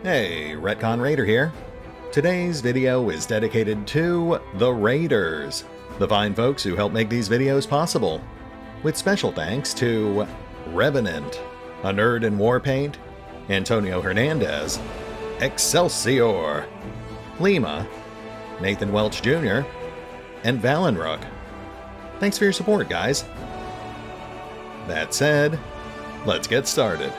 Hey, RetconRaider here. Today's video is dedicated to the Raiders, the fine folks who help make these videos possible. With special thanks to Revenant, Anerdinwarpaint, Antonio Hernandez, Exsellsior, Lima, Nathan Welch Jr., and Valinrook. Thanks for your support, guys. That said, let's get started.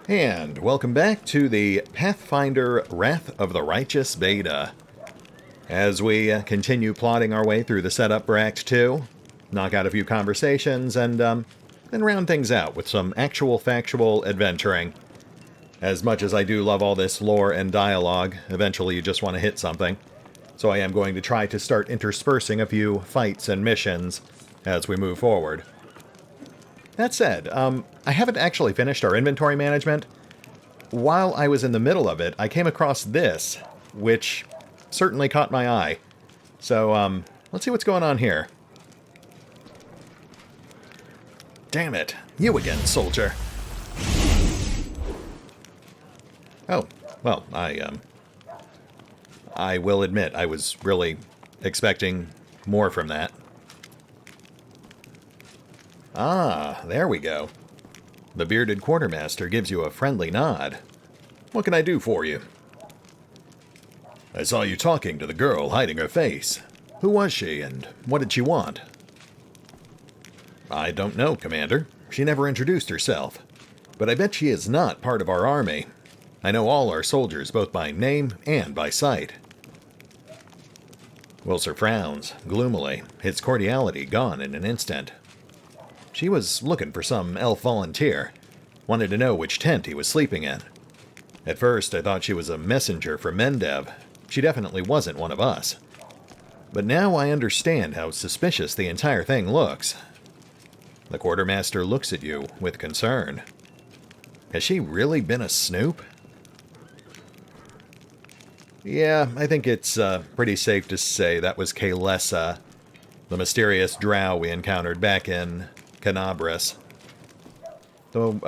And welcome back to the Pathfinder Wrath of the Righteous beta. As we continue plotting our way through the setup for Act 2, knock out a few conversations, and then round things out with some actual factual adventuring. As much as I do love all this lore and dialogue, eventually you just want to hit something. So I am going to try to start interspersing a few fights and missions as we move forward. That said, I haven't actually finished our inventory management. While I was in the middle of it, I came across this, which certainly caught my eye. So, let's see what's going on here. Damn it. You again, soldier. Oh, well, I will admit I was really expecting more from that. Ah, there we go. The bearded quartermaster gives you a friendly nod. What can I do for you? I saw you talking to the girl hiding her face. Who was she, and what did she want? I don't know, Commander. She never introduced herself. But I bet she is not part of our army. I know all our soldiers, both by name and by sight. Wilser frowns, gloomily, his cordiality gone in an instant. She was looking for some elf volunteer. Wanted to know which tent he was sleeping in. At first, I thought she was a messenger for Mendev. She definitely wasn't one of us. But now I understand how suspicious the entire thing looks. The quartermaster looks at you with concern. Has she really been a snoop? Yeah, I think it's pretty safe to say that was Kaylessa, the mysterious drow we encountered back in Canabras. Though,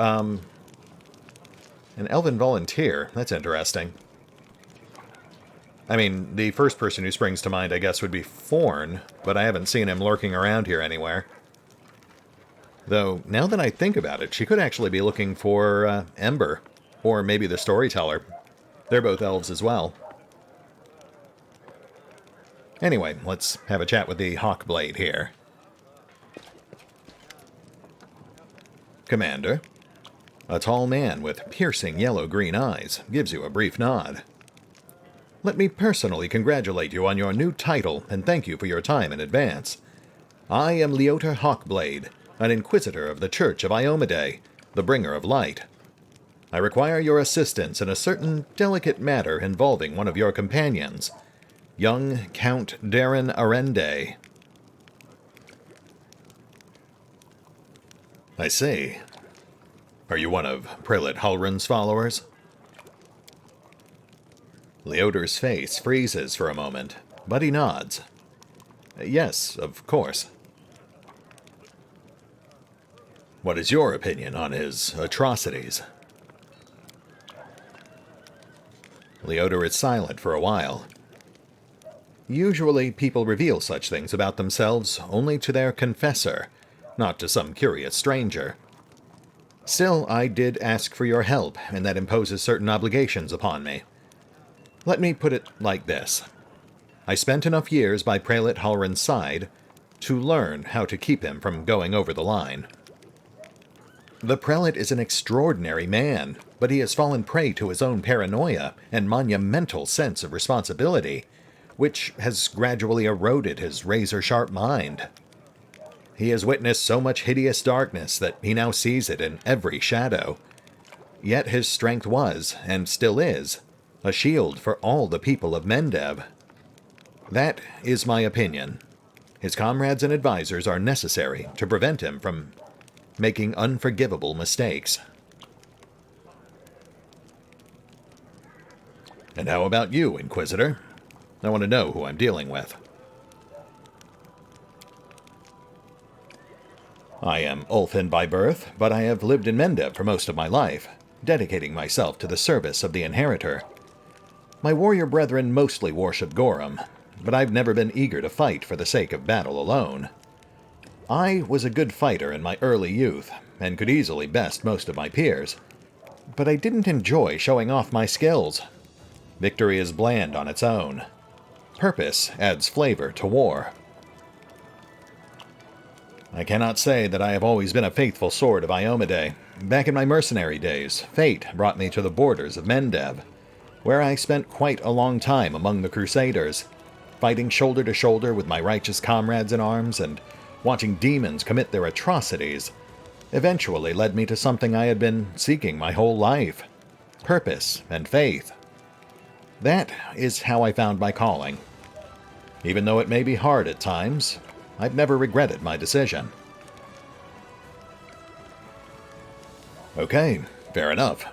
an elven volunteer, that's interesting. I mean, the first person who springs to mind, I guess, would be Forn, but I haven't seen him lurking around here anywhere. Though, now that I think about it, she could actually be looking for Ember, or maybe the Storyteller. They're both elves as well. Anyway, let's have a chat with the Hawkblade here. Commander, a tall man with piercing yellow-green eyes gives you a brief nod. Let me personally congratulate you on your new title and thank you for your time in advance. I am Leota Hawkblade, an Inquisitor of the Church of Iomedae, the Bringer of Light. I require your assistance in a certain delicate matter involving one of your companions, young Count Darren Arende. I see. Are you one of Prelate Halrin's followers? Leoder's face freezes for a moment, but he nods. Yes, of course. What is your opinion on his atrocities? Leoder is silent for a while. Usually people reveal such things about themselves only to their confessor, not to some curious stranger. Still, I did ask for your help, and that imposes certain obligations upon me. Let me put it like this. I spent enough years by Prelate Halrin's side to learn how to keep him from going over the line. The Prelate is an extraordinary man, but he has fallen prey to his own paranoia and monumental sense of responsibility, which has gradually eroded his razor-sharp mind. He has witnessed so much hideous darkness that he now sees it in every shadow. Yet his strength was, and still is, a shield for all the people of Mendev. That is my opinion. His comrades and advisors are necessary to prevent him from making unforgivable mistakes. And how about you, Inquisitor? I want to know who I'm dealing with. I am Ulfin by birth, but I have lived in Mendev for most of my life, dedicating myself to the service of the Inheritor. My warrior brethren mostly worship Gorum, but I've never been eager to fight for the sake of battle alone. I was a good fighter in my early youth, and could easily best most of my peers, but I didn't enjoy showing off my skills. Victory is bland on its own. Purpose adds flavor to war. I cannot say that I have always been a faithful sword of Iomedae. Back in my mercenary days, fate brought me to the borders of Mendev, where I spent quite a long time among the Crusaders, fighting shoulder to shoulder with my righteous comrades in arms and watching demons commit their atrocities. Eventually led me to something I had been seeking my whole life: purpose and faith. That is how I found my calling. Even though it may be hard at times, I've never regretted my decision. Okay, fair enough.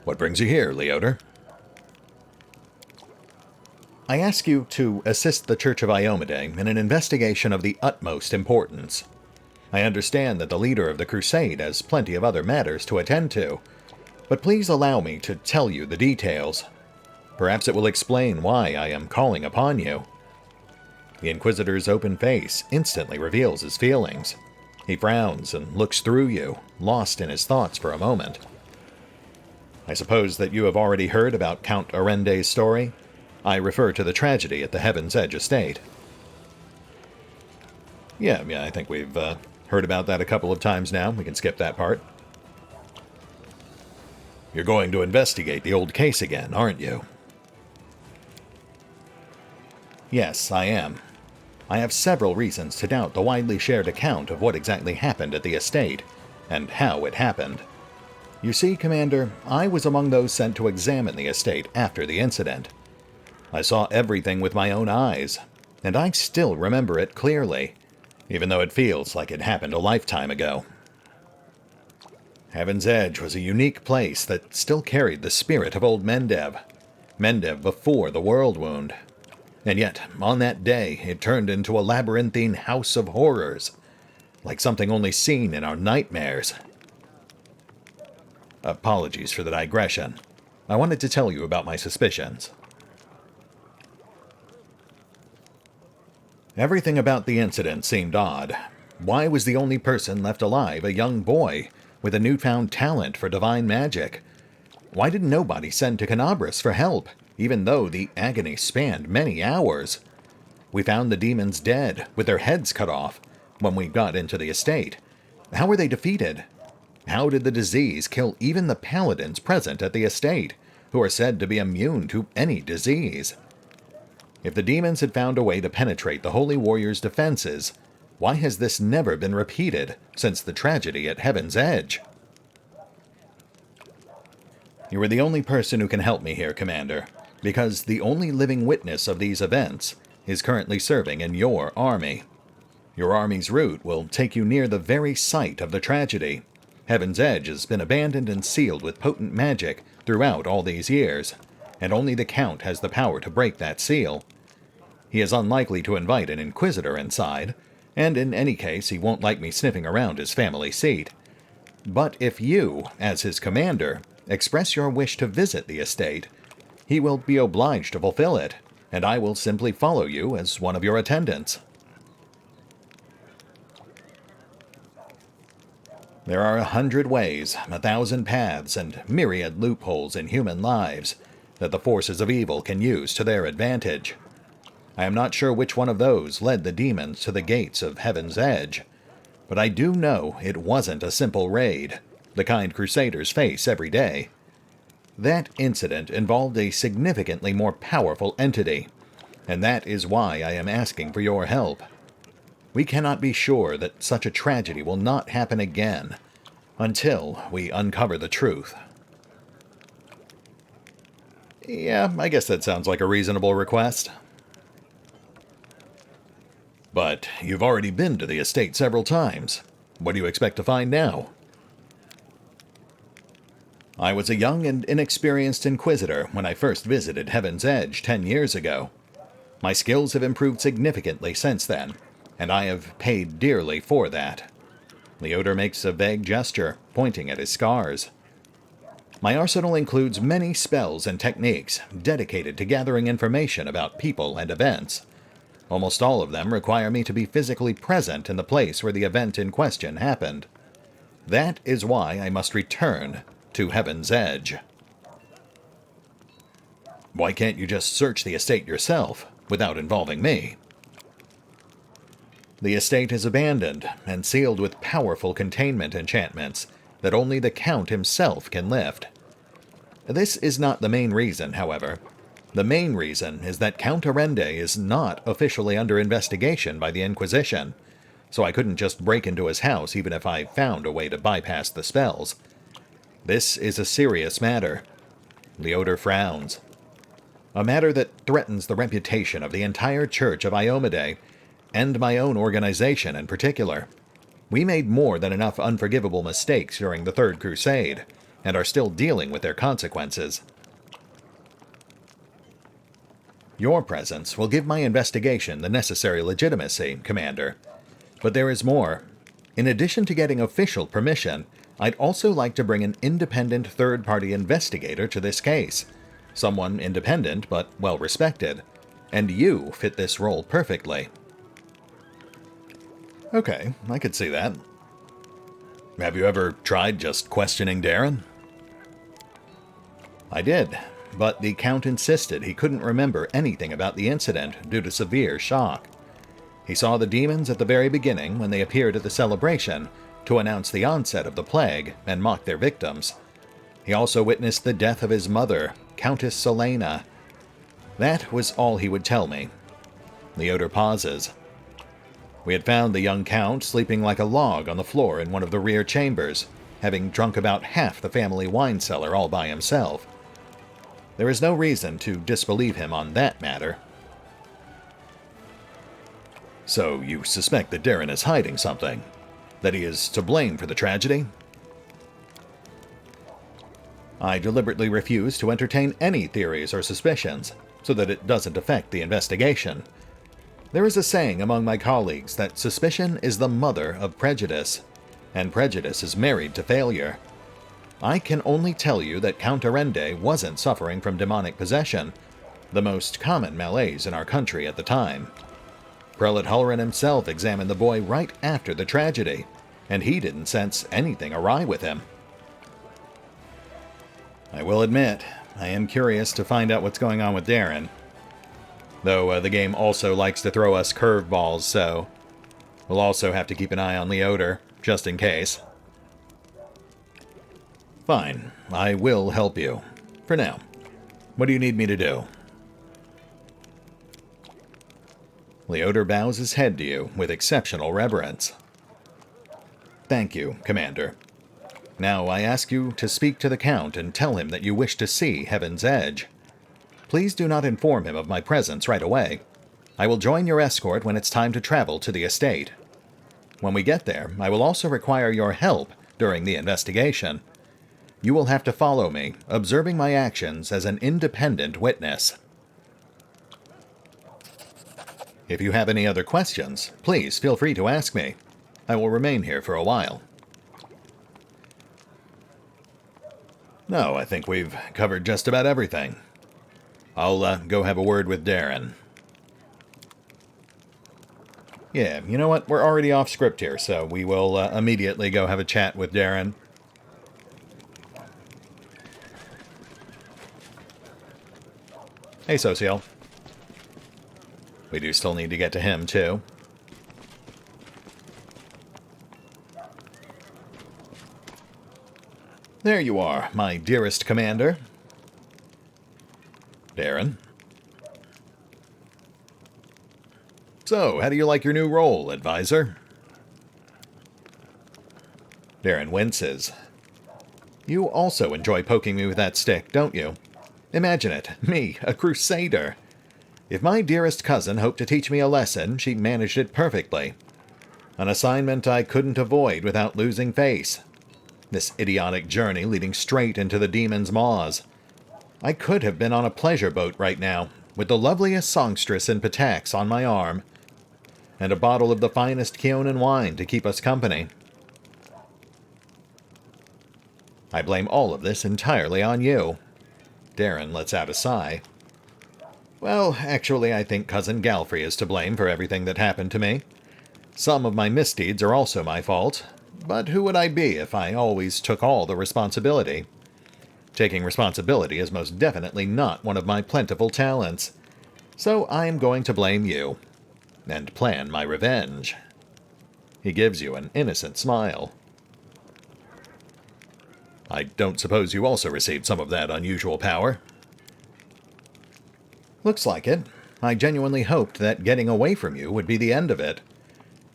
What brings you here, Leoder? I ask you to assist the Church of Iomedae in an investigation of the utmost importance. I understand that the leader of the Crusade has plenty of other matters to attend to, but please allow me to tell you the details. Perhaps it will explain why I am calling upon you. The Inquisitor's open face instantly reveals his feelings. He frowns and looks through you, lost in his thoughts for a moment. I suppose that you have already heard about Count Hernandez's story? I refer to the tragedy at the Heaven's Edge estate. Yeah, I think we've heard about that a couple of times now. We can skip that part. You're going to investigate the old case again, aren't you? Yes, I am. I have several reasons to doubt the widely shared account of what exactly happened at the estate, and how it happened. You see, Commander, I was among those sent to examine the estate after the incident. I saw everything with my own eyes, and I still remember it clearly, even though it feels like it happened a lifetime ago. Heaven's Edge was a unique place that still carried the spirit of old Mendev. Mendev before the World Wound. And yet, on that day, it turned into a labyrinthine house of horrors, like something only seen in our nightmares. Apologies for the digression. I wanted to tell you about my suspicions. Everything about the incident seemed odd. Why was the only person left alive a young boy with a newfound talent for divine magic? Why did nobody send to Canabras for help, even though the agony spanned many hours? We found the demons dead, with their heads cut off, when we got into the estate. How were they defeated? How did the disease kill even the paladins present at the estate, who are said to be immune to any disease? If the demons had found a way to penetrate the Holy Warrior's defenses, why has this never been repeated since the tragedy at Heaven's Edge? You are the only person who can help me here, Commander, because the only living witness of these events is currently serving in your army. Your army's route will take you near the very site of the tragedy. Heaven's Edge has been abandoned and sealed with potent magic throughout all these years, and only the Count has the power to break that seal. He is unlikely to invite an Inquisitor inside, and in any case he won't like me sniffing around his family seat. But if you, as his commander, express your wish to visit the estate, he will be obliged to fulfill it, and I will simply follow you as one of your attendants. There are 100 ways, 1,000 paths, and myriad loopholes in human lives that the forces of evil can use to their advantage. I am not sure which one of those led the demons to the gates of Heaven's Edge, but I do know it wasn't a simple raid, the kind Crusaders face every day. That incident involved a significantly more powerful entity, and that is why I am asking for your help. We cannot be sure that such a tragedy will not happen again until we uncover the truth. Yeah, I guess that sounds like a reasonable request. But you've already been to the estate several times. What do you expect to find now? I was a young and inexperienced Inquisitor when I first visited Heaven's Edge 10 years ago. My skills have improved significantly since then, and I have paid dearly for that. Leoder makes a vague gesture, pointing at his scars. My arsenal includes many spells and techniques dedicated to gathering information about people and events. Almost all of them require me to be physically present in the place where the event in question happened. That is why I must return to Heaven's Edge. Why can't you just search the estate yourself, without involving me? The estate is abandoned and sealed with powerful containment enchantments that only the Count himself can lift. This is not the main reason, however. The main reason is that Count Arende is not officially under investigation by the Inquisition, so I couldn't just break into his house even if I found a way to bypass the spells. This is a serious matter. Leoder frowns. A matter that threatens the reputation of the entire Church of Iomedae, and my own organization in particular. We made more than enough unforgivable mistakes during the Third Crusade, and are still dealing with their consequences. Your presence will give my investigation the necessary legitimacy, Commander. But there is more. In addition to getting official permission, I'd also like to bring an independent third-party investigator to this case. Someone independent but well-respected. And you fit this role perfectly. Okay, I could see that. Have you ever tried just questioning Darren? I did, but the Count insisted he couldn't remember anything about the incident due to severe shock. He saw the demons at the very beginning when they appeared at the celebration to announce the onset of the plague and mock their victims. He also witnessed the death of his mother, Countess Selena. That was all he would tell me. Leoder pauses. We had found the young Count sleeping like a log on the floor in one of the rear chambers, having drunk about half the family wine cellar all by himself. There is no reason to disbelieve him on that matter. So you suspect that Darren is hiding something? That he is to blame for the tragedy? I deliberately refuse to entertain any theories or suspicions, so that it doesn't affect the investigation. There is a saying among my colleagues that suspicion is the mother of prejudice, and prejudice is married to failure. I can only tell you that Count Arende wasn't suffering from demonic possession, the most common malaise in our country at the time. Prelate Halloran himself examined the boy right after the tragedy, and he didn't sense anything awry with him. I will admit, I am curious to find out what's going on with Darren. Though the game also likes to throw us curveballs, so we'll also have to keep an eye on Leoder, just in case. Fine, I will help you. For now. What do you need me to do? Leoder bows his head to you with exceptional reverence. Thank you, Commander. Now I ask you to speak to the Count and tell him that you wish to see Heaven's Edge. Please do not inform him of my presence right away. I will join your escort when it's time to travel to the estate. When we get there, I will also require your help during the investigation. You will have to follow me, observing my actions as an independent witness. If you have any other questions, please feel free to ask me. I will remain here for a while. No, I think we've covered just about everything. I'll go have a word with Darren. Yeah, you know what? We're already off script here, so we will immediately go have a chat with Darren. Hey, Social. We do still need to get to him, too. There you are, my dearest commander. Darren. So, how do you like your new role, advisor? Darren winces. You also enjoy poking me with that stick, don't you? Imagine it, me, a crusader. If my dearest cousin hoped to teach me a lesson, she managed it perfectly. An assignment I couldn't avoid without losing face. This idiotic journey leading straight into the demon's maws. I could have been on a pleasure boat right now, with the loveliest songstress in Patax on my arm, and a bottle of the finest Keonan wine to keep us company. I blame all of this entirely on you. Darren lets out a sigh. Well, actually, I think Cousin Galfrey is to blame for everything that happened to me. Some of my misdeeds are also my fault, but who would I be if I always took all the responsibility? Taking responsibility is most definitely not one of my plentiful talents, so I am going to blame you, and plan my revenge. He gives you an innocent smile. I don't suppose you also received some of that unusual power? Looks like it. I genuinely hoped that getting away from you would be the end of it.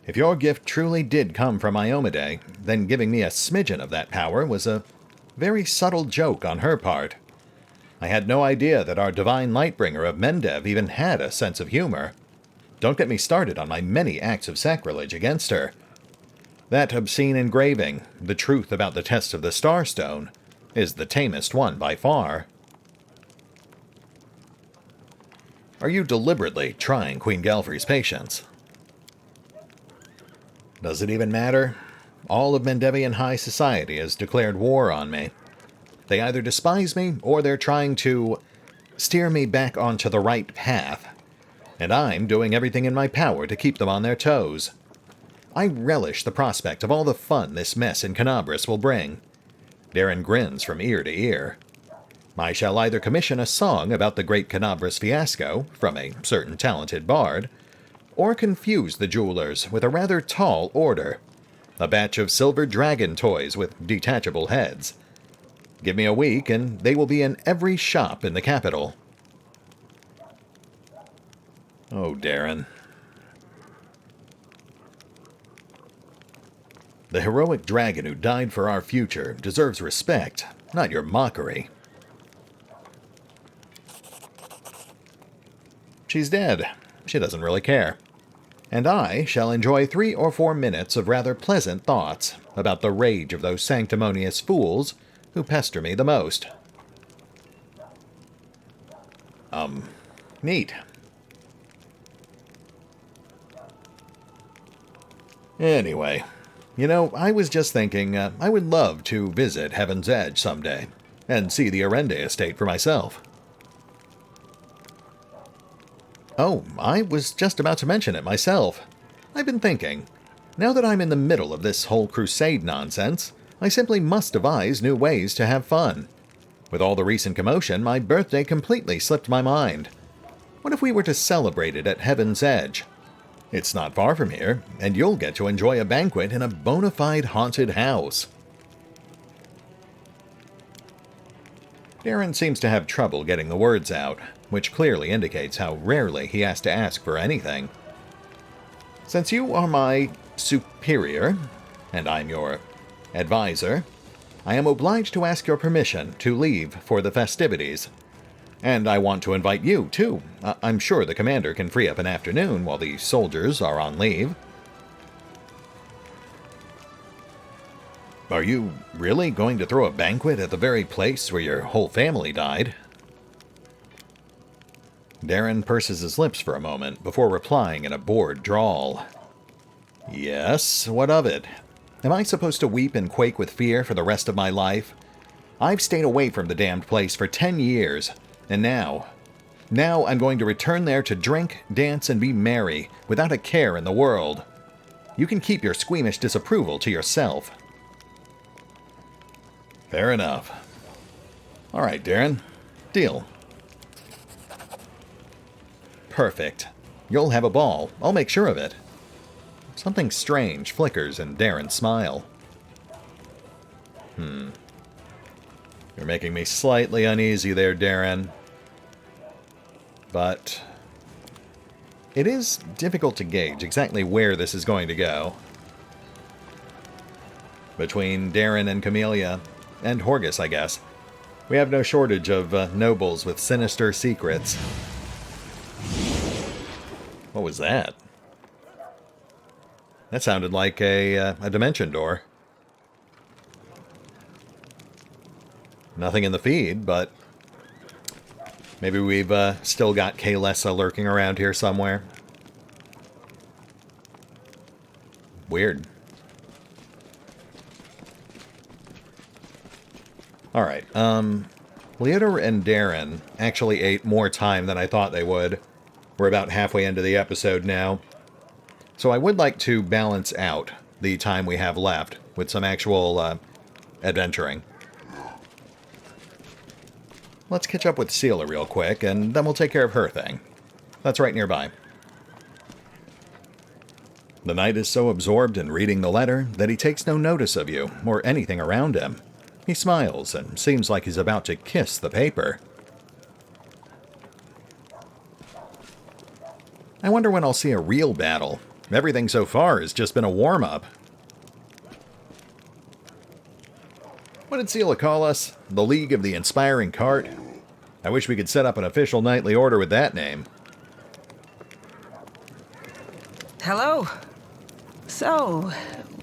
If your gift truly did come from Iomedae, then giving me a smidgen of that power was a very subtle joke on her part. I had no idea that our divine Lightbringer of Mendev even had a sense of humor. Don't get me started on my many acts of sacrilege against her. That obscene engraving, The Truth About the Test of the Starstone, is the tamest one by far. Are you deliberately trying Queen Galfrey's patience? Does it even matter? All of Mendevian high society has declared war on me. They either despise me, or they're trying to steer me back onto the right path. And I'm doing everything in my power to keep them on their toes. I relish the prospect of all the fun this mess in Canabris will bring. Darren grins from ear to ear. I shall either commission a song about the great Canabris fiasco from a certain talented bard, or confuse the jewelers with a rather tall order. A batch of silver dragon toys with detachable heads. Give me a week and they will be in every shop in the capital. Oh, Darren. The heroic dragon who died for our future deserves respect, not your mockery. She's dead. She doesn't really care. And I shall enjoy 3 or 4 minutes of rather pleasant thoughts about the rage of those sanctimonious fools who pester me the most. Neat. Anyway, I was just thinking I would love to visit Heaven's Edge someday and see the Arende estate for myself. Oh, I was just about to mention it myself. I've been thinking, now that I'm in the middle of this whole crusade nonsense, I simply must devise new ways to have fun. With all the recent commotion, my birthday completely slipped my mind. What if we were to celebrate it at Heaven's Edge? It's not far from here, and you'll get to enjoy a banquet in a bona fide haunted house. Darren seems to have trouble getting the words out, which clearly indicates how rarely he has to ask for anything. Since you are my superior, and I'm your advisor, I am obliged to ask your permission to leave for the festivities. And I want to invite you, too. I'm sure the commander can free up an afternoon while the soldiers are on leave. Are you really going to throw a banquet at the very place where your whole family died? Darren purses his lips for a moment before replying in a bored drawl. Yes, what of it? Am I supposed to weep and quake with fear for the rest of my life? I've stayed away from the damned place for 10 years, and now I'm going to return there to drink, dance, and be merry, without a care in the world. You can keep your squeamish disapproval to yourself. Fair enough. All right, Darren. Deal. Perfect. You'll have a ball. I'll make sure of it. Something strange flickers in Darren's smile. You're making me slightly uneasy there, Darren. But it is difficult to gauge exactly where this is going to go. Between Darren and Camellia, and Horgus, I guess, we have no shortage of nobles with sinister secrets. What was that? That sounded like a dimension door. Nothing in the feed, but maybe we've still got Kaylessa lurking around here somewhere. Weird. Alright, Leodor and Darren actually ate more time than I thought they would. We're about halfway into the episode now. So I would like to balance out the time we have left with some actual adventuring. Let's catch up with Seela real quick, and then we'll take care of her thing. That's right nearby. The knight is so absorbed in reading the letter that he takes no notice of you or anything around him. He smiles and seems like he's about to kiss the paper. I wonder when I'll see a real battle. Everything so far has just been a warm-up. What did Seela call us? The League of the Inspiring Cart? I wish we could set up an official nightly order with that name. Hello. So,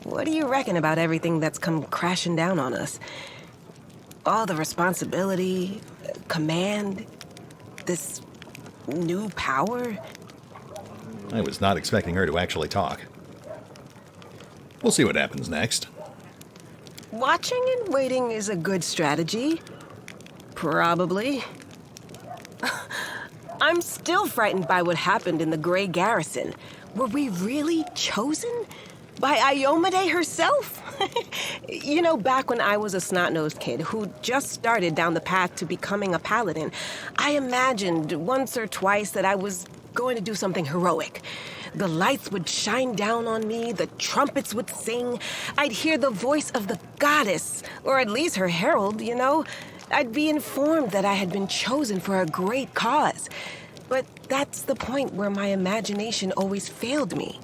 what do you reckon about everything that's come crashing down on us? All the responsibility, command, this new power? I was not expecting her to actually talk. We'll see what happens next. Watching and waiting is a good strategy. Probably. I'm still frightened by what happened in the Grey Garrison. Were we really chosen? By Iomedae herself? You know, back when I was a snot-nosed kid who just started down the path to becoming a paladin, I imagined once or twice that I was going to do something heroic. The lights would shine down on me, the trumpets would sing, I'd hear the voice of the goddess, or at least her herald, you know? I'd be informed that I had been chosen for a great cause. But that's the point where my imagination always failed me.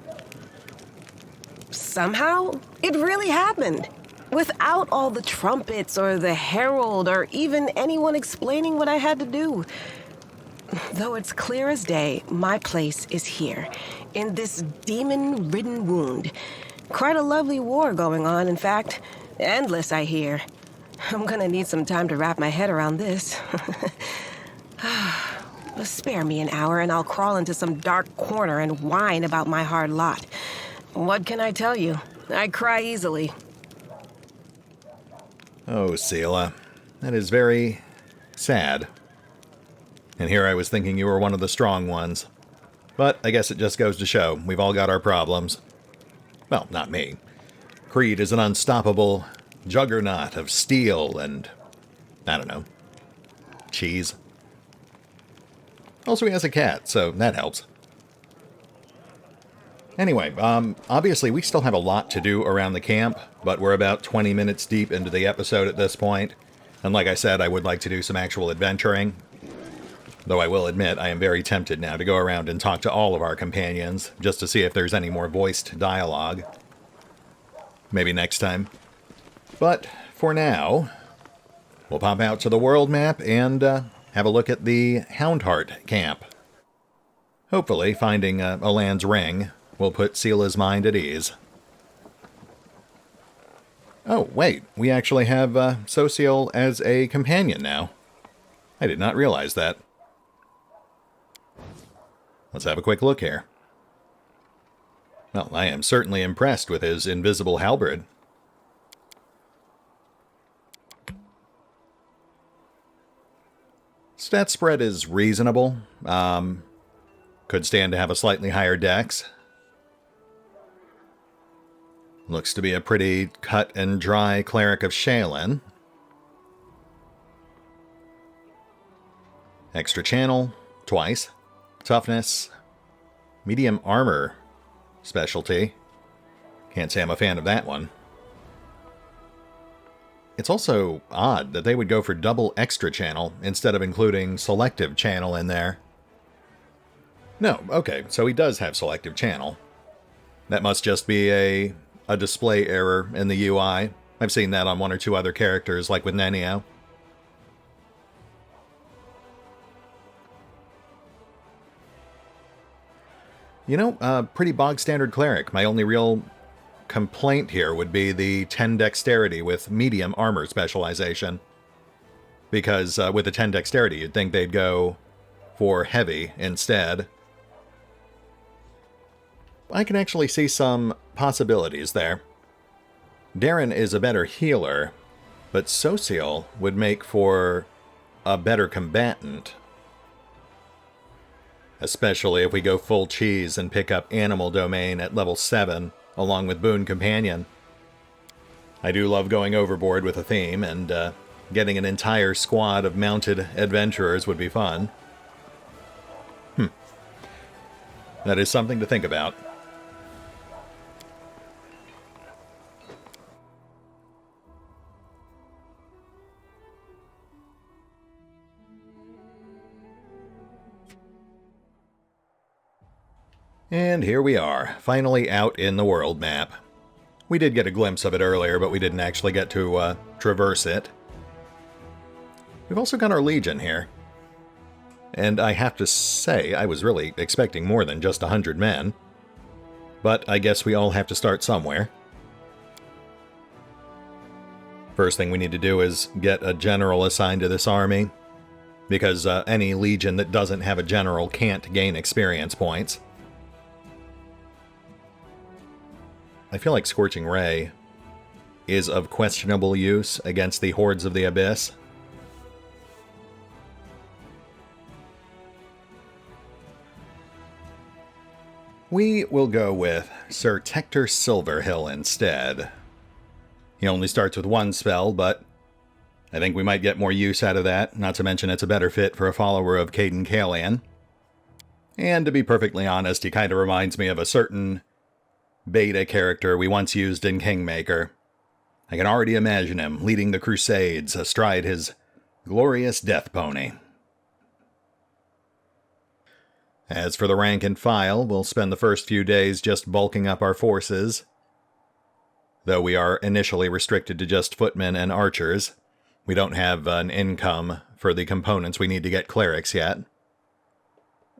Somehow, it really happened. Without all the trumpets or the herald or even anyone explaining what I had to do. Though it's clear as day, my place is here, in this demon-ridden wound. Quite a lovely war going on, in fact. Endless, I hear. I'm gonna need some time to wrap my head around this. Spare me an hour and I'll crawl into some dark corner and whine about my hard lot. What can I tell you? I cry easily. Oh, Seela. That is very sad. And here I was thinking you were one of the strong ones. But I guess it just goes to show, we've all got our problems. Well, not me. Creed is an unstoppable juggernaut of steel and, I don't know, cheese. Also, he has a cat, so that helps. Anyway, obviously we still have a lot to do around the camp, but we're about 20 minutes deep into the episode at this point. And like I said, I would like to do some actual adventuring. Though I will admit, I am very tempted now to go around and talk to all of our companions, just to see if there's any more voiced dialogue. Maybe next time. But, for now, we'll pop out to the world map and have a look at the Houndheart camp. Hopefully, finding Alan's ring will put Seela's mind at ease. Oh, wait, we actually have Sociel as a companion now. I did not realize that. Let's have a quick look here. Well, I am certainly impressed with his invisible halberd. Stat spread is reasonable. Could stand to have a slightly higher dex. Looks to be a pretty cut and dry cleric of Shaylin. Extra channel, twice. Toughness. Medium armor specialty. Can't say I'm a fan of that one. It's also odd that they would go for double extra channel instead of including selective channel in there. No, okay, so he does have selective channel. That must just be a display error in the UI. I've seen that on one or two other characters, like with Nenio. You know, pretty bog-standard cleric. My only real complaint here would be the 10 dexterity with medium armor specialization. Because with the 10 dexterity, you'd think they'd go for heavy instead. I can actually see some possibilities there. Darren is a better healer, but social would make for a better combatant. Especially if we go full cheese and pick up Animal Domain at level 7, along with Boon Companion. I do love going overboard with a theme, and getting an entire squad of mounted adventurers would be fun. That is something to think about. And here we are, finally out in the world map. We did get a glimpse of it earlier, but we didn't actually get to traverse it. We've also got our Legion here. And I have to say, I was really expecting more than just 100 men. But I guess we all have to start somewhere. First thing we need to do is get a general assigned to this army, because any Legion that doesn't have a general can't gain experience points. I feel like Scorching Ray is of questionable use against the Hordes of the Abyss. We will go with Sir Tector Silverhill instead. He only starts with one spell, but I think we might get more use out of that, not to mention it's a better fit for a follower of Caden Kalian. And to be perfectly honest, he kind of reminds me of a certain beta character we once used in Kingmaker. I can already imagine him leading the Crusades astride his glorious death pony. As for the rank and file, we'll spend the first few days just bulking up our forces. Though we are initially restricted to just footmen and archers, we don't have an income for the components we need to get clerics yet.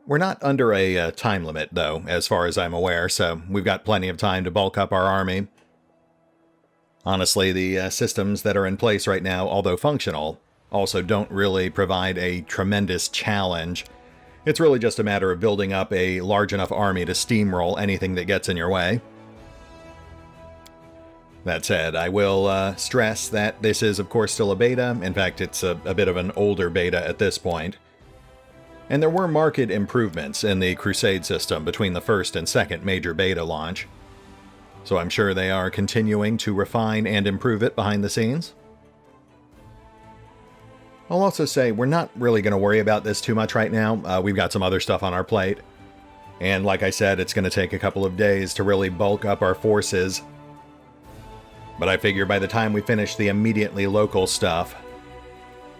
We're not under a time limit, though, as far as I'm aware, so we've got plenty of time to bulk up our army. Honestly, the systems that are in place right now, although functional, also don't really provide a tremendous challenge. It's really just a matter of building up a large enough army to steamroll anything that gets in your way. That said, I will stress that this is, of course, still a beta. In fact, it's a bit of an older beta at this point. And there were marked improvements in the Crusade system between the first and second major beta launch. So I'm sure they are continuing to refine and improve it behind the scenes. I'll also say we're not really going to worry about this too much right now. We've got some other stuff on our plate. And like I said, it's going to take a couple of days to really bulk up our forces. But I figure by the time we finish the immediately local stuff,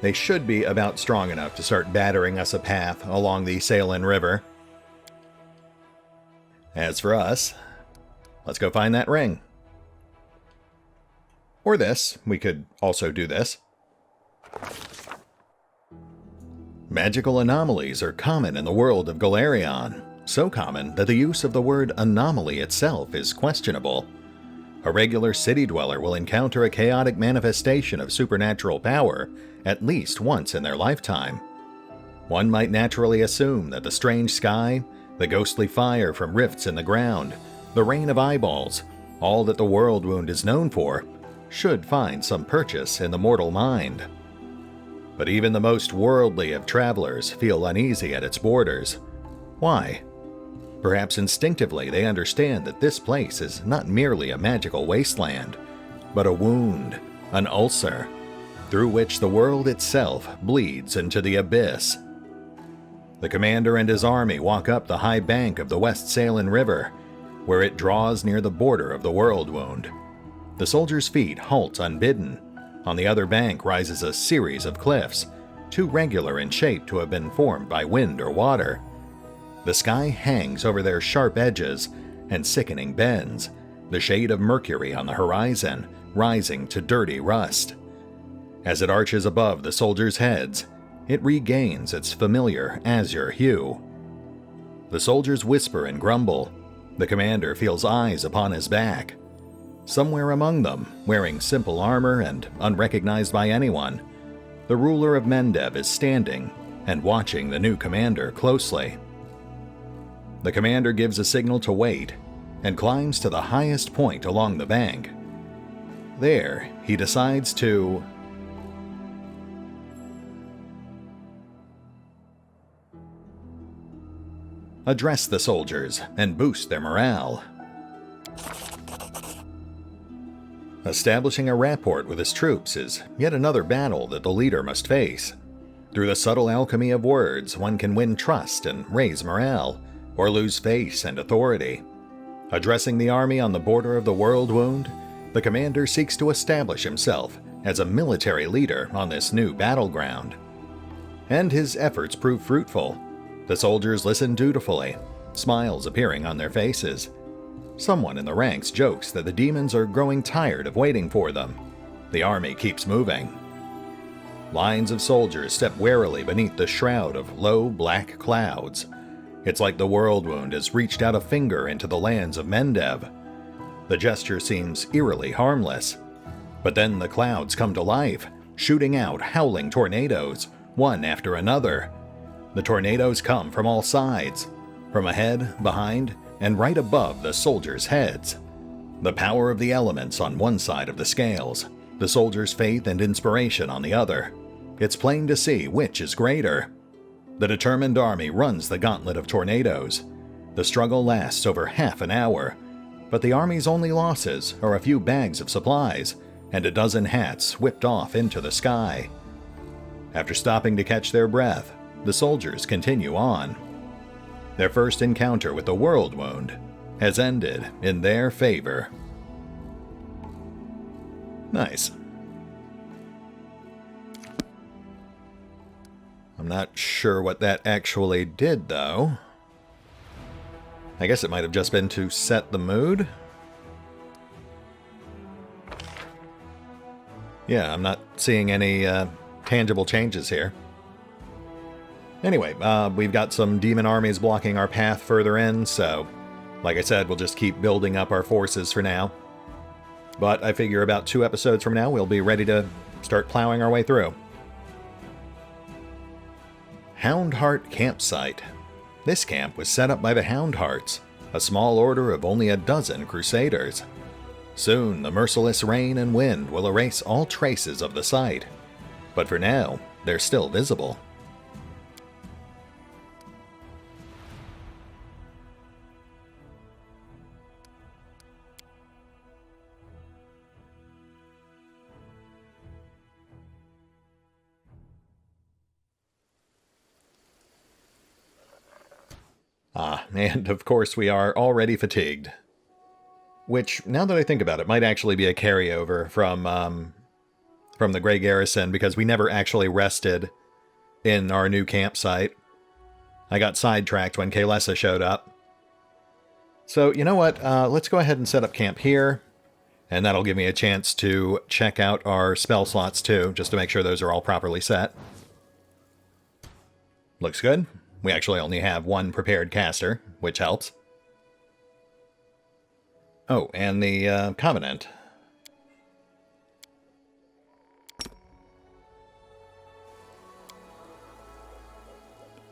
they should be about strong enough to start battering us a path along the Salin River. As for us, let's go find that ring. Or this. We could also do this. Magical anomalies are common in the world of Golarion, so common that the use of the word anomaly itself is questionable. A regular city dweller will encounter a chaotic manifestation of supernatural power at least once in their lifetime. One might naturally assume that the strange sky, the ghostly fire from rifts in the ground, the rain of eyeballs, all that the world wound is known for, should find some purchase in the mortal mind. But even the most worldly of travelers feel uneasy at its borders. Why? Perhaps instinctively they understand that this place is not merely a magical wasteland, but a wound, an ulcer, through which the world itself bleeds into the abyss. The commander and his army walk up the high bank of the West Salin River, where it draws near the border of the world wound. The soldiers' feet halt unbidden. On the other bank rises a series of cliffs, too regular in shape to have been formed by wind or water. The sky hangs over their sharp edges and sickening bends, the shade of mercury on the horizon rising to dirty rust. As it arches above the soldiers' heads, it regains its familiar azure hue. The soldiers whisper and grumble. The commander feels eyes upon his back. Somewhere among them, wearing simple armor and unrecognized by anyone, the ruler of Mendev is standing and watching the new commander closely. The commander gives a signal to wait and climbs to the highest point along the bank. There, he decides to address the soldiers and boost their morale. Establishing a rapport with his troops is yet another battle that the leader must face. Through the subtle alchemy of words, one can win trust and raise morale, or lose face and authority. Addressing the army on the border of the World Wound, the commander seeks to establish himself as a military leader on this new battleground. And his efforts prove fruitful. The soldiers listen dutifully, smiles appearing on their faces. Someone in the ranks jokes that the demons are growing tired of waiting for them. The army keeps moving. Lines of soldiers step warily beneath the shroud of low black clouds. It's like the World Wound has reached out a finger into the lands of Mendev. The gesture seems eerily harmless. But then the clouds come to life, shooting out howling tornadoes, one after another. The tornadoes come from all sides, from ahead, behind, and right above the soldiers' heads. The power of the elements on one side of the scales, the soldiers' faith and inspiration on the other. It's plain to see which is greater. The determined army runs the gauntlet of tornadoes. The struggle lasts over half an hour, but the army's only losses are a few bags of supplies and a dozen hats whipped off into the sky. After stopping to catch their breath, the soldiers continue on. Their first encounter with the World Wound has ended in their favor. Nice. I'm not sure what that actually did, though. I guess it might have just been to set the mood. Yeah, I'm not seeing any tangible changes here. Anyway, we've got some demon armies blocking our path further in, so like I said, we'll just keep building up our forces for now. But I figure about 2 episodes from now, we'll be ready to start plowing our way through. Houndheart Campsite. This camp was set up by the Houndhearts, a small order of only a dozen crusaders. Soon, the merciless rain and wind will erase all traces of the site, but for now, they're still visible. And of course we are already fatigued. Which, now that I think about it, might actually be a carryover from the Grey Garrison, because we never actually rested in our new campsite. I got sidetracked when Kaylessa showed up. So, you know what? Let's go ahead and set up camp here, and that'll give me a chance to check out our spell slots too, just to make sure those are all properly set. Looks good. We actually only have 1 prepared caster, which helps. Oh, and the Covenant.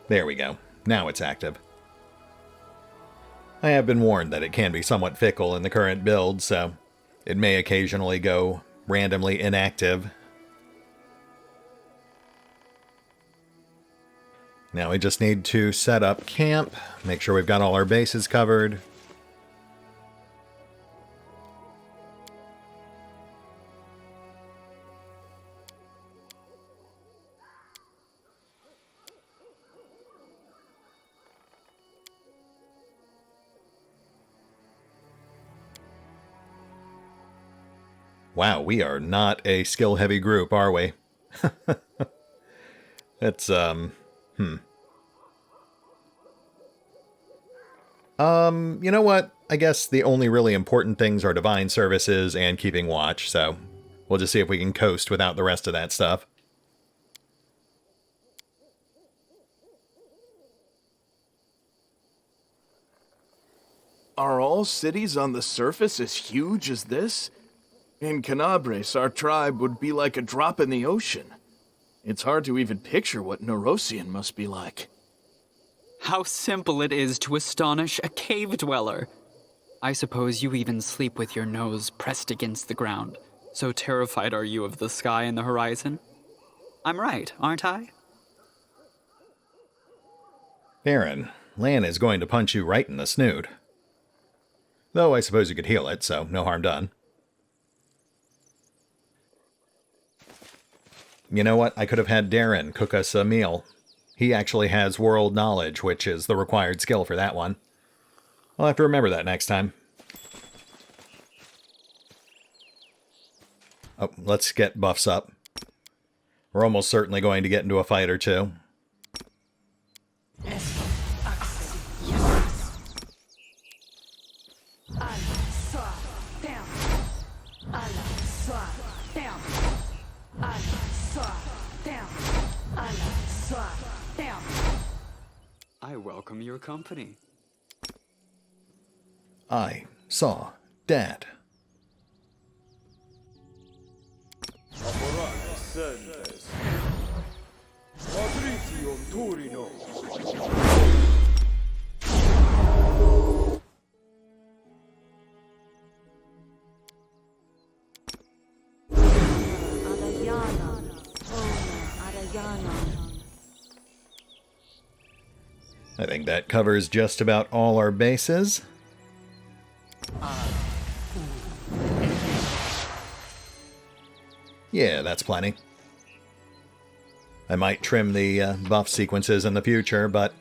There we go. Now it's active. I have been warned that it can be somewhat fickle in the current build, so it may occasionally go randomly inactive. Now we just need to set up camp, make sure we've got all our bases covered. Wow, we are not a skill-heavy group, are we? It's, you know what? I guess the only really important things are divine services and keeping watch, so we'll just see if we can coast without the rest of that stuff. Are all cities on the surface as huge as this? In Canabres, our tribe would be like a drop in the ocean. It's hard to even picture what Neurosian must be like. How simple it is to astonish a cave dweller. I suppose you even sleep with your nose pressed against the ground. So terrified are you of the sky and the horizon? I'm right, aren't I? Aaron, Lan is going to punch you right in the snoot. Though I suppose you could heal it, so no harm done. You know what? I could have had Darren cook us a meal. He actually has world knowledge, which is the required skill for that one. I'll have to remember that next time. Oh, let's get buffs up. We're almost certainly going to get into a fight or two. I welcome your company. I saw Dad. I think that covers just about all our bases. Yeah, that's plenty. I might trim the buff sequences in the future, but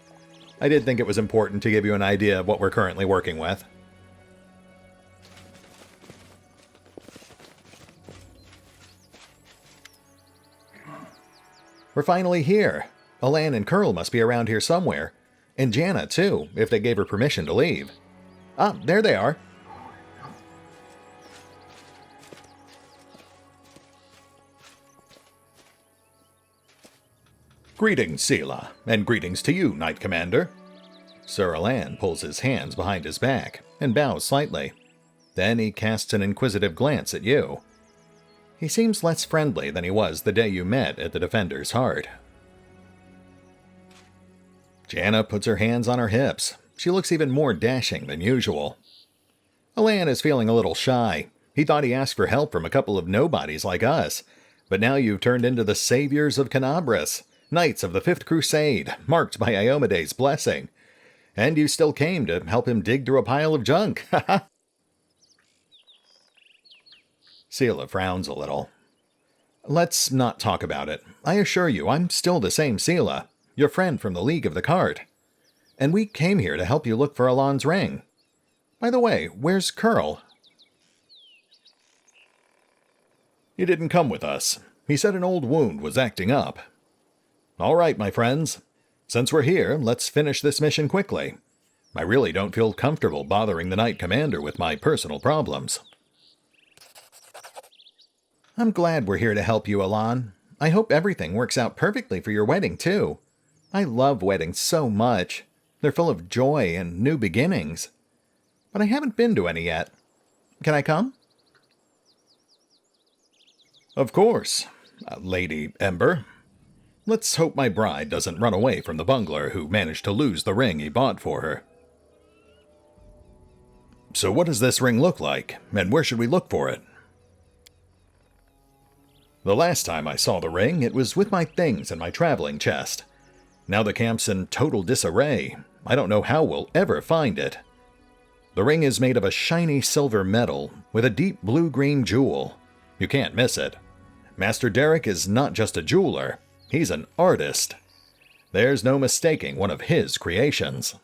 I did think it was important to give you an idea of what we're currently working with. We're finally here. Alan and Curl must be around here somewhere. And Jana, too, if they gave her permission to leave. Ah, there they are. Greetings, Sela, and greetings to you, Knight Commander. Sir Alan pulls his hands behind his back and bows slightly. Then he casts an inquisitive glance at you. He seems less friendly than he was the day you met at the Defender's Heart. Jana puts her hands on her hips. She looks even more dashing than usual. Alan is feeling a little shy. He thought he asked for help from a couple of nobodies like us, but now you've turned into the saviors of Canabras, knights of the Fifth Crusade, marked by Iomede's blessing. And you still came to help him dig through a pile of junk. Sela frowns a little. Let's not talk about it. I assure you, I'm still the same Sela, your friend from the League of the Cart. And we came here to help you look for Alon's ring. By the way, where's Curl? He didn't come with us. He said an old wound was acting up. All right, my friends. Since we're here, let's finish this mission quickly. I really don't feel comfortable bothering the Knight Commander with my personal problems. I'm glad we're here to help you, Alon. I hope everything works out perfectly for your wedding, too. I love weddings so much. They're full of joy and new beginnings. But I haven't been to any yet. Can I come? Of course, Lady Ember. Let's hope my bride doesn't run away from the bungler who managed to lose the ring he bought for her. So what does this ring look like, and where should we look for it? The last time I saw the ring, it was with my things in my traveling chest. Now the camp's in total disarray. I don't know how we'll ever find it. The ring is made of a shiny silver metal with a deep blue-green jewel. You can't miss it. Master Derek is not just a jeweler. He's an artist. There's no mistaking one of his creations.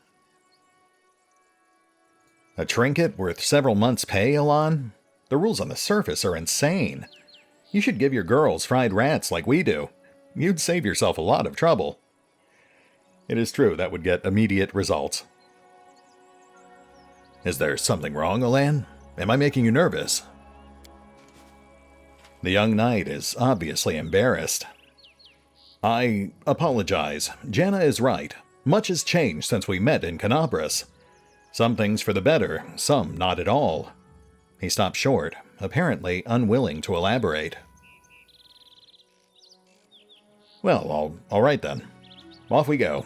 A trinket worth several months' pay, Alon? The rules on the surface are insane. You should give your girls fried rats like we do. You'd save yourself a lot of trouble. It is true that would get immediate results. Is there something wrong, Alan? Am I making you nervous? The young knight is obviously embarrassed. I apologize. Jana is right. Much has changed since we met in Canabras. Some things for the better, some not at all. He stopped short, apparently unwilling to elaborate. Well, all right then. Off we go.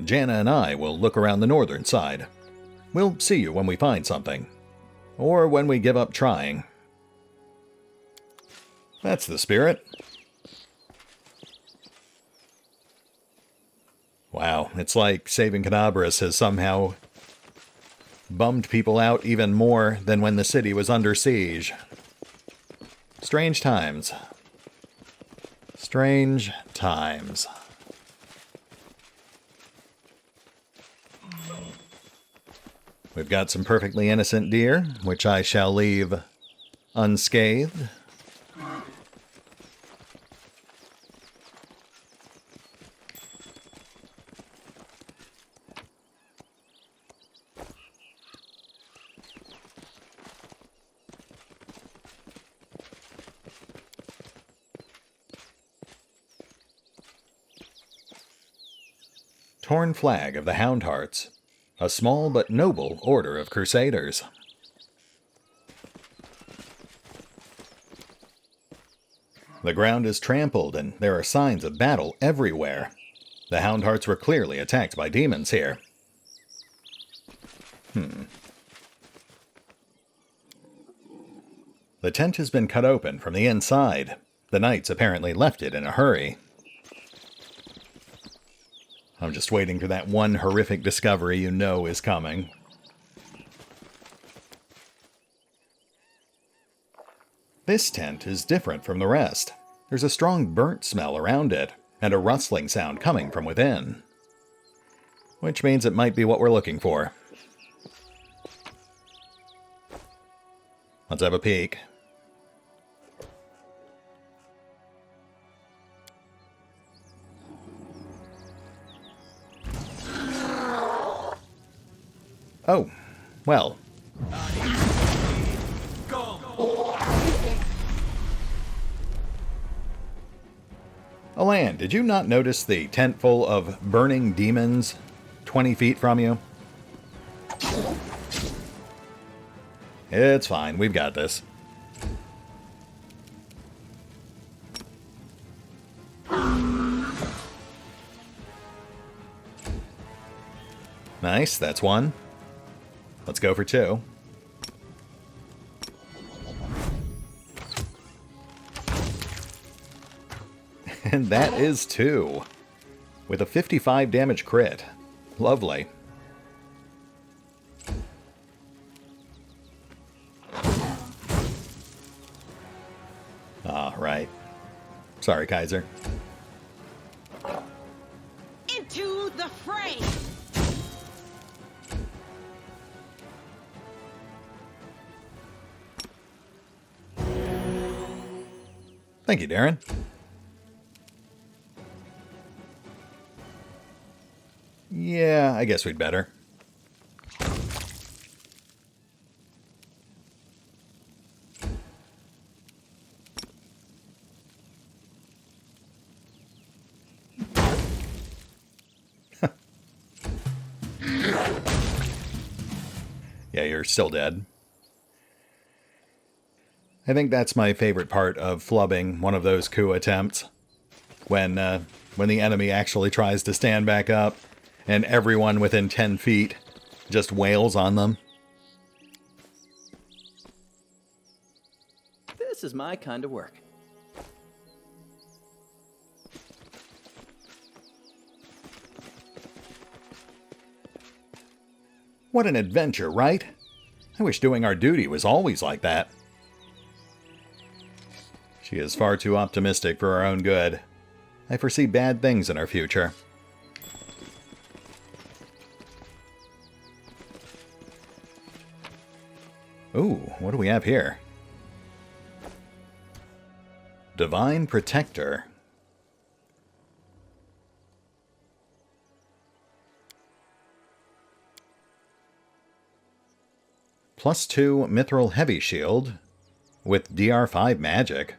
Jana and I will look around the northern side. We'll see you when we find something. Or when we give up trying. That's the spirit. Wow, it's like saving Canabras has somehow bummed people out even more than when the city was under siege. Strange times. Strange times. We've got some perfectly innocent deer, which I shall leave unscathed. Torn flag of the Houndhearts, a small but noble order of crusaders. The ground is trampled and there are signs of battle everywhere. The Houndhearts were clearly attacked by demons here. The tent has been cut open from the inside. The knights apparently left it in a hurry. I'm just waiting for that one horrific discovery you know is coming. This tent is different from the rest. There's a strong burnt smell around it, and a rustling sound coming from within. Which means it might be what we're looking for. Let's have a peek. Oh, well. Alan, did you not notice the tent full of burning demons 20 feet from you? It's fine, we've got this. Nice, that's one. Let's go for two. And that is two. With a 55 damage crit. Lovely. Ah, right. Sorry, Kaiser. Into the fray! Thank you, Darren. Yeah, I guess we'd better. Yeah, you're still dead. I think that's my favorite part of flubbing one of those coup attempts. When the enemy actually tries to stand back up, and everyone within 10 feet just wails on them. This is my kind of work. What an adventure, right? I wish doing our duty was always like that. She is far too optimistic for her own good. I foresee bad things in our future. Ooh, what do we have here? Divine Protector. +2 Mithril Heavy Shield with DR5 magic.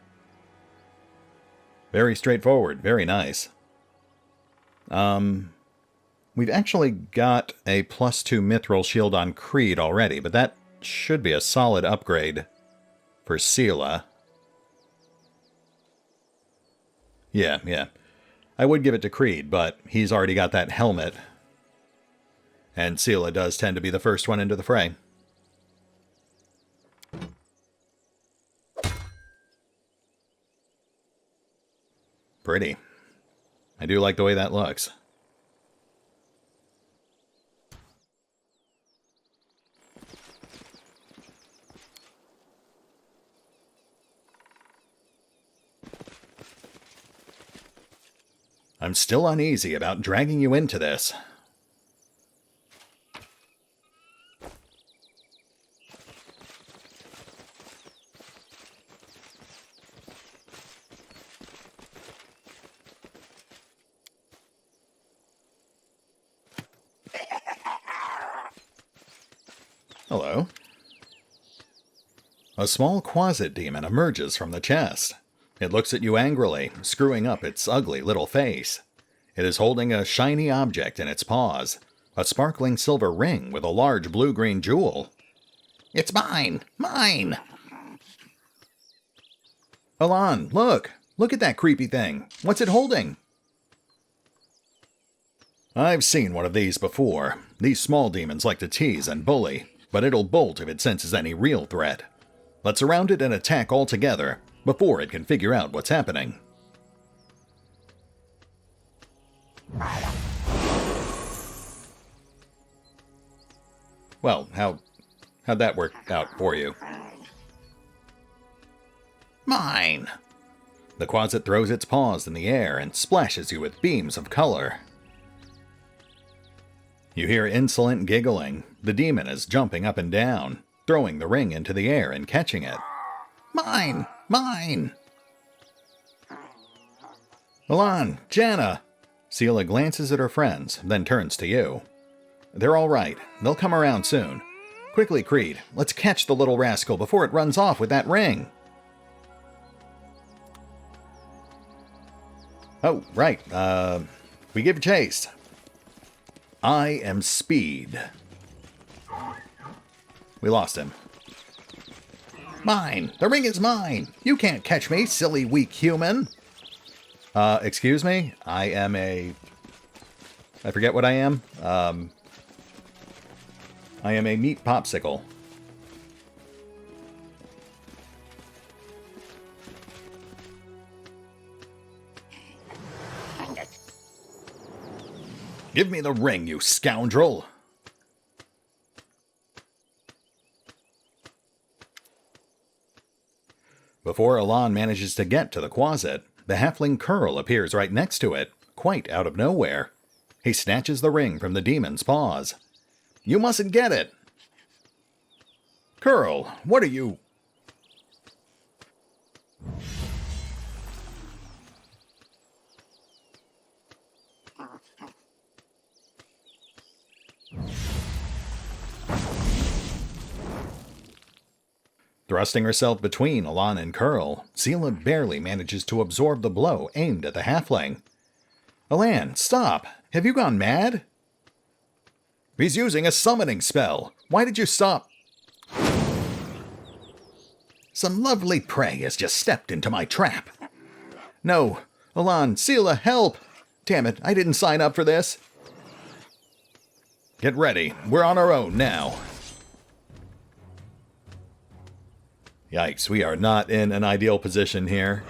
Very straightforward, very nice. We've actually got a +2 Mithril Shield on Creed already, but that should be a solid upgrade for Seela. Yeah. I would give it to Creed, but he's already got that helmet. And Seela does tend to be the first one into the fray. Pretty. I do like the way that looks. I'm still uneasy about dragging you into this. Hello. A small quasit demon emerges from the chest. It looks at you angrily, screwing up its ugly little face. It is holding a shiny object in its paws, a sparkling silver ring with a large blue-green jewel. It's mine! Mine! Alan, look! Look at that creepy thing! What's it holding? I've seen one of these before. These small demons like to tease and bully, but it'll bolt if it senses any real threat. Let's surround it and attack all together before it can figure out what's happening. Well, how'd that work out for you? Mine! The quasit throws its paws in the air and splashes you with beams of color. You hear insolent giggling. The demon is jumping up and down, throwing the ring into the air and catching it. Mine! Mine! Milan! Jana! Sela glances at her friends, then turns to you. They're all right. They'll come around soon. Quickly, Creed. Let's catch the little rascal before it runs off with that ring. Oh, right. We give chase. I am Speed. We lost him. Mine! The ring is mine! You can't catch me, silly weak human! Excuse me? I am a... I forget what I am. I am a meat popsicle. Give me the ring, you scoundrel! Before Alan manages to get to the quasit, the halfling Curl appears right next to it, quite out of nowhere. He snatches the ring from the demon's paws. You mustn't get it! Curl, what are you... Thrusting herself between Alan and Curl, Sela barely manages to absorb the blow aimed at the halfling. Alan, stop! Have you gone mad? He's using a summoning spell! Why did you stop? Some lovely prey has just stepped into my trap. No! Alan, Sela, help! Damn it, I didn't sign up for this. Get ready, we're on our own now. Yikes, we are not in an ideal position here.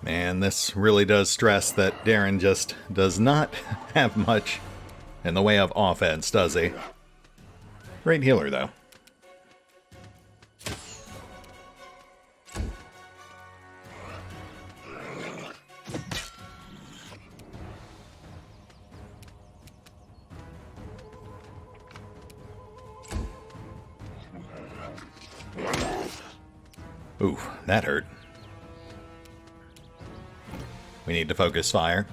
Man, this really does stress that Darren just does not have much in the way of offense, does he? Great healer, though. Ooh, that hurt. We need to focus fire.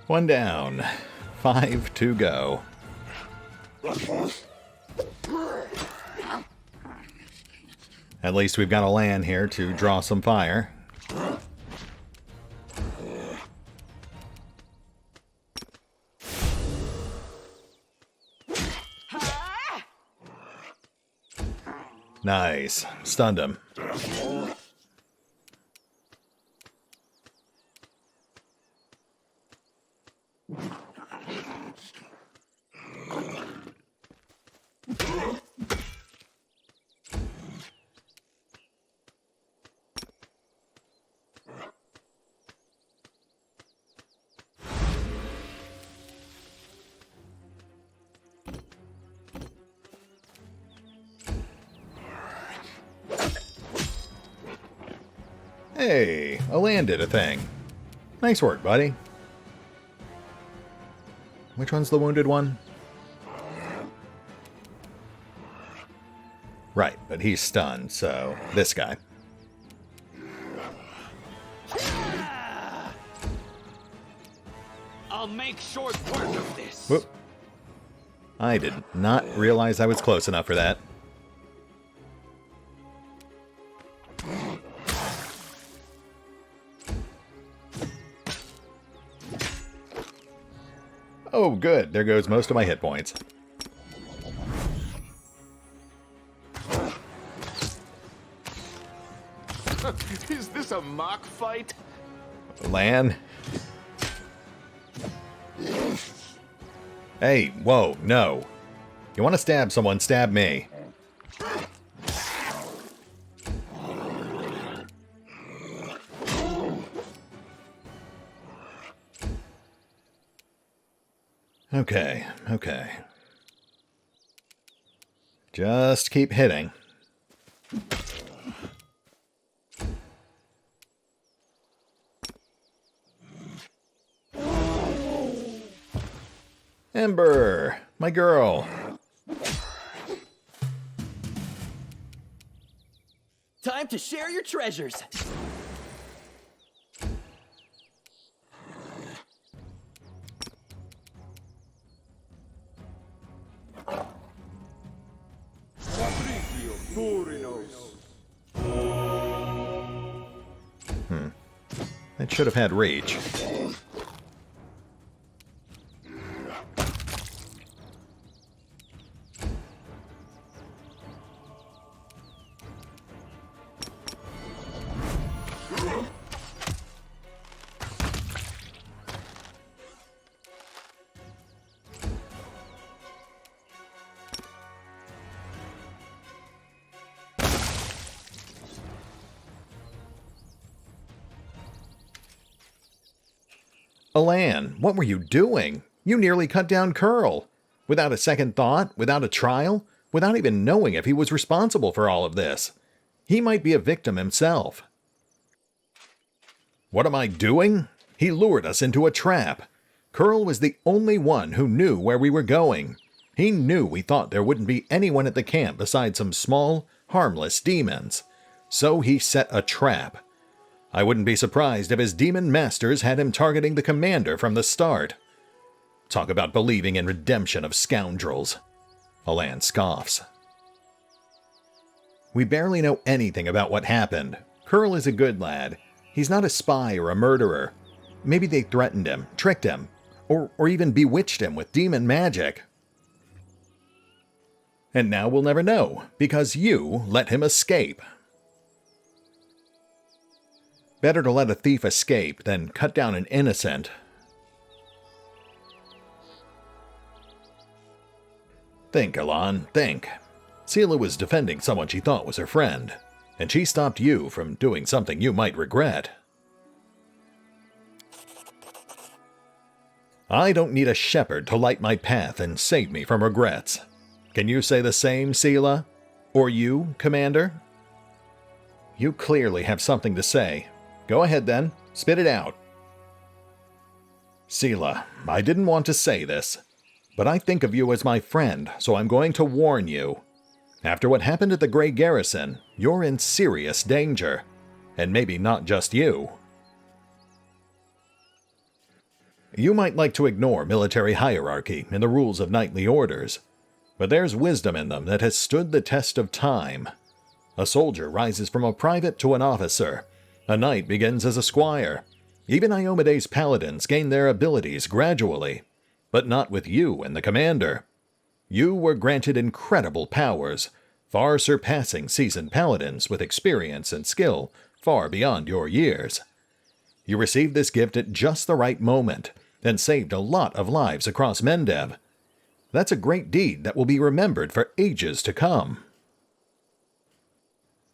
One down. 5 to go. At least we've got a land here to draw some fire. Nice. Stunned him. Hey, Alan did a thing. Nice work, buddy. Which one's the wounded one? Right, but he's stunned, so this guy. I'll make short work of this. Whoop. I did not realize I was close enough for that. Oh, good. There goes most of my hit points. Is this a mock fight? Lan? Hey, whoa, no. You want to stab someone, stab me. Okay, okay. Just keep hitting. Ember, my girl. Time to share your treasures. It should have had reach. Alan, what were you doing? You nearly cut down Curl. Without a second thought, without a trial, without even knowing if he was responsible for all of this. He might be a victim himself. What am I doing? He lured us into a trap. Curl was the only one who knew where we were going. He knew we thought there wouldn't be anyone at the camp besides some small, harmless demons. So he set a trap. I wouldn't be surprised if his demon masters had him targeting the commander from the start. Talk about believing in redemption of scoundrels. Alan scoffs. We barely know anything about what happened. Curl is a good lad. He's not a spy or a murderer. Maybe they threatened him, tricked him, or even bewitched him with demon magic. And now we'll never know, because you let him escape. Better to let a thief escape than cut down an innocent. Think, Alan, think. Seela was defending someone she thought was her friend, and she stopped you from doing something you might regret. I don't need a shepherd to light my path and save me from regrets. Can you say the same, Seela? Or you, Commander? You clearly have something to say. Go ahead then, spit it out. Seela, I didn't want to say this, but I think of you as my friend, so I'm going to warn you. After what happened at the Grey Garrison, you're in serious danger. And maybe not just you. You might like to ignore military hierarchy and the rules of knightly orders, but there's wisdom in them that has stood the test of time. A soldier rises from a private to an officer. A knight begins as a squire. Even Iomede's paladins gain their abilities gradually, but not with you and the commander. You were granted incredible powers, far surpassing seasoned paladins with experience and skill far beyond your years. You received this gift at just the right moment, and saved a lot of lives across Mendev. That's a great deed that will be remembered for ages to come.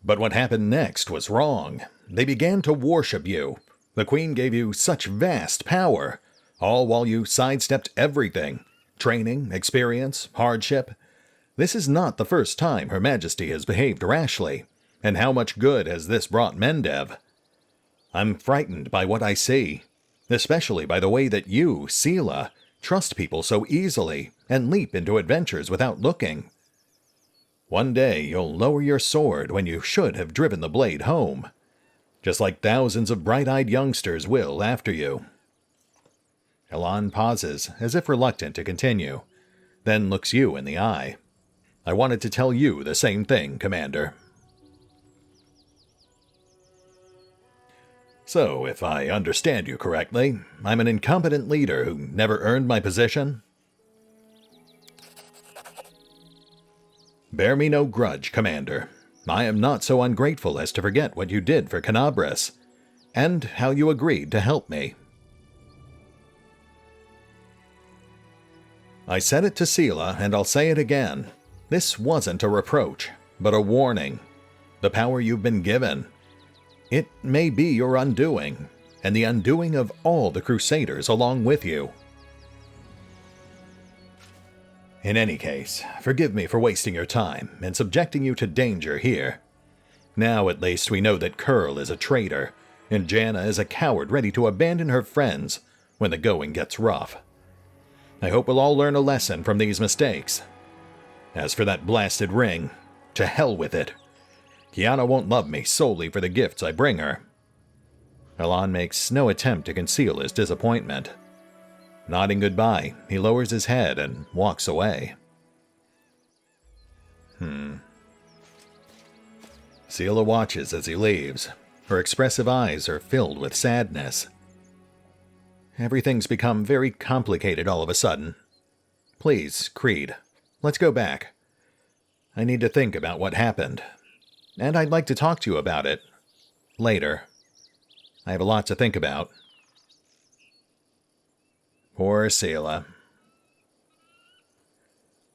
But what happened next was wrong. They began to worship you. The Queen gave you such vast power, all while you sidestepped everything. Training, experience, hardship. This is not the first time Her Majesty has behaved rashly. And how much good has this brought Mendev? I'm frightened by what I see, especially by the way that you, Sela, trust people so easily and leap into adventures without looking. One day you'll lower your sword when you should have driven the blade home, just like thousands of bright-eyed youngsters will after you. Elan pauses, as if reluctant to continue, then looks you in the eye. I wanted to tell you the same thing, Commander. So, if I understand you correctly, I'm an incompetent leader who never earned my position? Bear me no grudge, Commander. I am not so ungrateful as to forget what you did for Canabris, and how you agreed to help me. I said it to Sela, and I'll say it again. This wasn't a reproach, but a warning. The power you've been given, it may be your undoing, and the undoing of all the Crusaders along with you. In any case, forgive me for wasting your time and subjecting you to danger here. Now at least we know that Curl is a traitor, and Janna is a coward ready to abandon her friends when the going gets rough. I hope we'll all learn a lesson from these mistakes. As for that blasted ring, to hell with it. Kiana won't love me solely for the gifts I bring her. Elan makes no attempt to conceal his disappointment. Nodding goodbye, he lowers his head and walks away. Sela watches as he leaves. Her expressive eyes are filled with sadness. Everything's become very complicated all of a sudden. Please, Creed, let's go back. I need to think about what happened. And I'd like to talk to you about it later. I have a lot to think about. Poor Sela.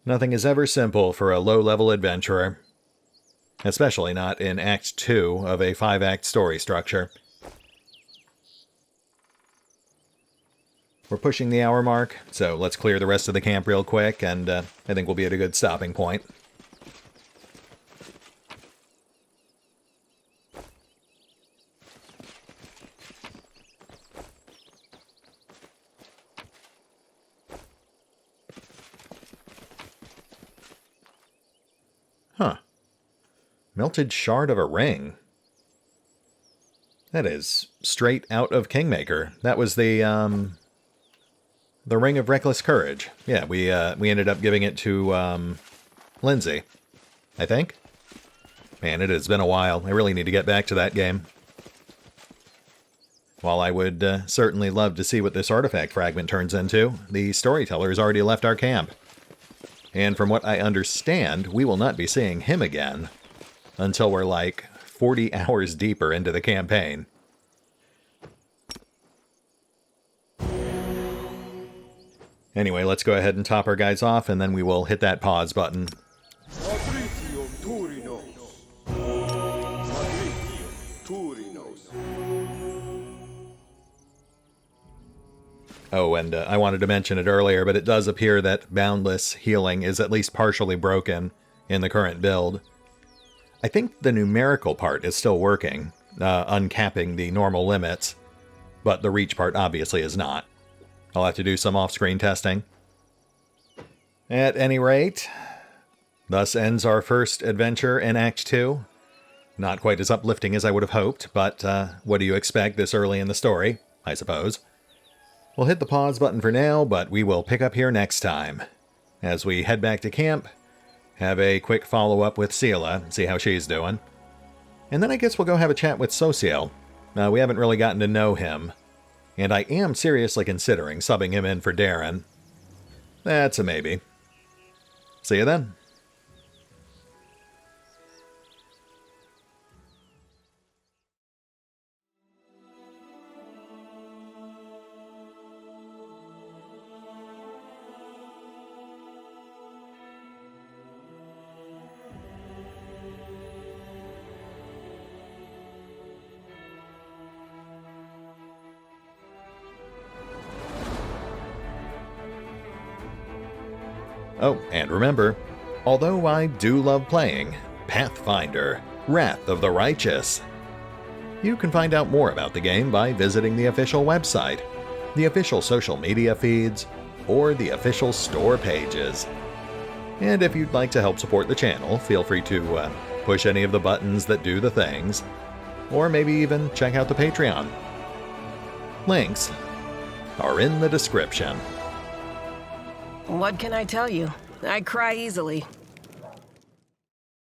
Nothing is ever simple for a low-level adventurer. Especially not in Act 2 of a 5-act story structure. We're pushing the hour mark, so let's clear the rest of the camp real quick, and I think we'll be at a good stopping point. Huh. Melted shard of a ring. That is straight out of Kingmaker. That was the Ring of Reckless Courage. Yeah, we ended up giving it to Lindsay, I think. Man, it has been a while. I really need to get back to that game. While I would certainly love to see what this artifact fragment turns into, the storyteller has already left our camp. And from what I understand, we will not be seeing him again until we're like 40 hours deeper into the campaign. Anyway, let's go ahead and top our guys off, and then we will hit that pause button. Oh, and I wanted to mention it earlier, but it does appear that Boundless Healing is at least partially broken in the current build. I think the numerical part is still working, uncapping the normal limits, but the reach part obviously is not. I'll have to do some off-screen testing. At any rate, thus ends our first adventure in Act 2. Not quite as uplifting as I would have hoped, but what do you expect this early in the story, I suppose. We'll hit the pause button for now, but we will pick up here next time. As we head back to camp, have a quick follow-up with Sela, see how she's doing. And then I guess we'll go have a chat with Sociel. We haven't really gotten to know him. And I am seriously considering subbing him in for Darren. That's a maybe. See you then. Oh, and remember, although I do love playing, Pathfinder, Wrath of the Righteous. You can find out more about the game by visiting the official website, the official social media feeds, or the official store pages. And if you'd like to help support the channel, feel free to push any of the buttons that do the things, or maybe even check out the Patreon. Links are in the description. What can I tell you? I cry easily.